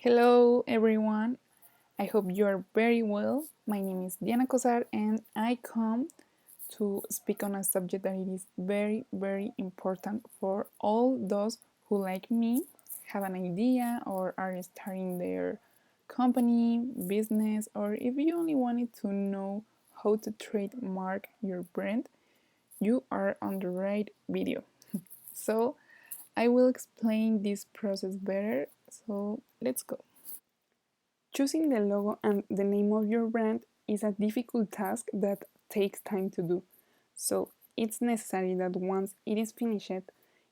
Hello everyone, I hope you are very well. My name is Diana Cosar and I come to speak on a subject that it is very important for all those who, like me, have an idea or are starting their company, business, or if you only wanted to know how to trademark your brand, you are on the right video. So I will explain this process better, so let's go. Choosing the logo and the name of your brand is a difficult task that takes time to do. So it's necessary that once it is finished,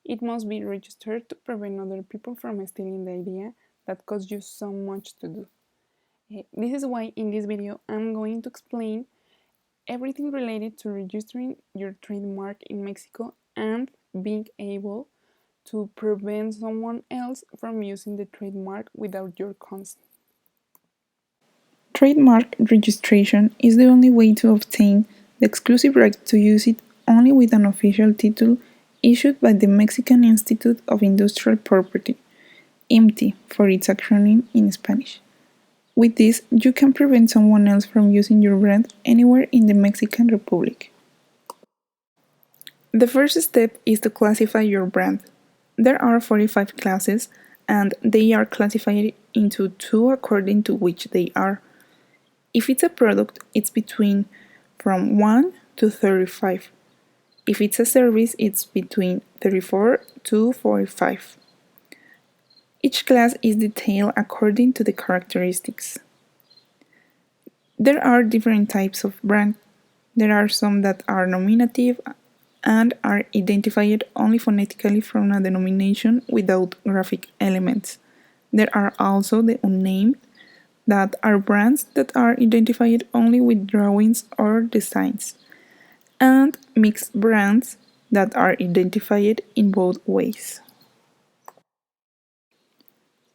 it must be registered to prevent other people from stealing the idea that cost you so much to do. This is why in this video I'm going to explain everything related to registering your trademark in Mexico and being able to prevent someone else from using the trademark without your consent. Trademark registration is the only way to obtain the exclusive right to use it only with an official title issued by the Mexican Institute of Industrial Property, IMTI for its acronym in Spanish. With this, you can prevent someone else from using your brand anywhere in the Mexican Republic. The first step is to classify your brand. There are 45 classes, and they are classified into two according to which they are. If it's a product, it's between from 1 to 35. If it's a service, it's between 34 to 45. Each class is detailed according to the characteristics. There are different types of brand. There are some that are nominative and are identified only phonetically from a denomination without graphic elements. There are also the unnamed, that are brands that are identified only with drawings or designs, and mixed brands that are identified in both ways.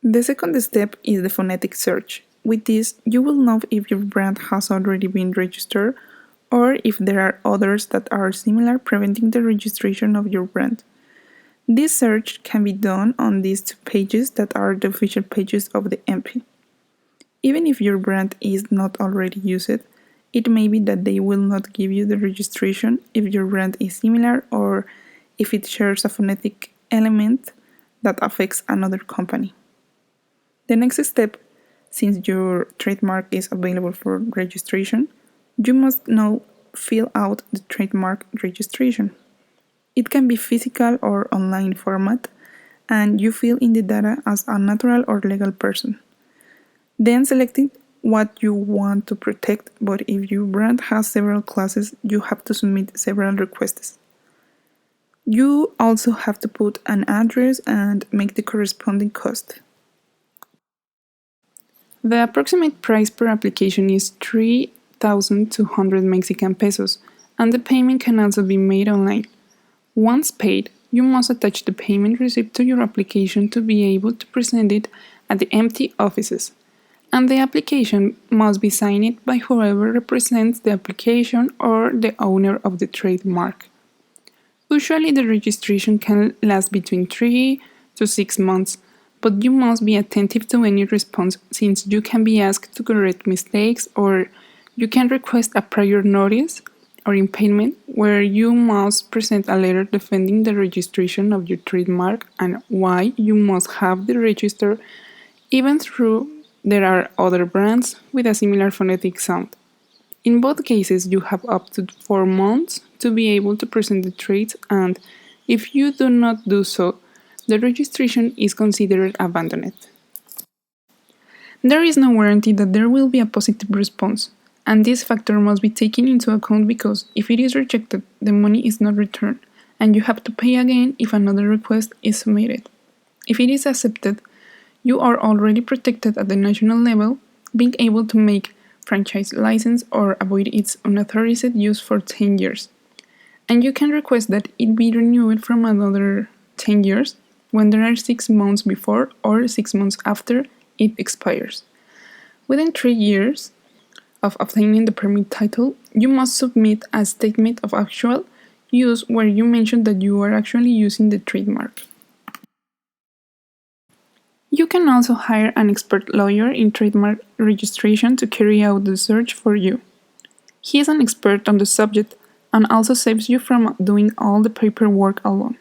The second step is the phonetic search. With this, you will know if your brand has already been registered or if there are others that are similar preventing the registration of your brand. This search can be done on these two pages that are the official pages of the MP. Even if your brand is not already used, it may be that they will not give you the registration if your brand is similar or if it shares a phonetic element that affects another company. The next step, since your trademark is available for registration, you must now fill out the trademark registration. It can be physical or online format, and you fill in the data as a natural or legal person. Then selecting what you want to protect, but if your brand has several classes, you have to submit several requests. You also have to put an address and make the corresponding cost. The approximate price per application is 3,200 Mexican pesos, and the payment can also be made online. Once paid, you must attach the payment receipt to your application to be able to present it at the empty offices. And the application must be signed by whoever represents the application or the owner of the trademark. Usually the registration can last between 3 to 6 months, but you must be attentive to any response since you can be asked to correct mistakes or you can request a prior notice or impediment where you must present a letter defending the registration of your trademark and why you must have the register even though there are other brands with a similar phonetic sound. In both cases, you have up to 4 months to be able to present the traits, and if you do not do so, the registration is considered abandoned. There is no guarantee that there will be a positive response, and this factor must be taken into account because if it is rejected, the money is not returned, and you have to pay again if another request is submitted. If it is accepted, you are already protected at the national level, being able to make franchise license or avoid its unauthorized use for 10 years. And you can request that it be renewed from another 10 years when there are 6 months before or 6 months after it expires. Within 3 years of obtaining the permit title, you must submit a statement of actual use where you mention that you are actually using the trademark. You can also hire an expert lawyer in trademark registration to carry out the search for you. He is an expert on the subject and also saves you from doing all the paperwork alone.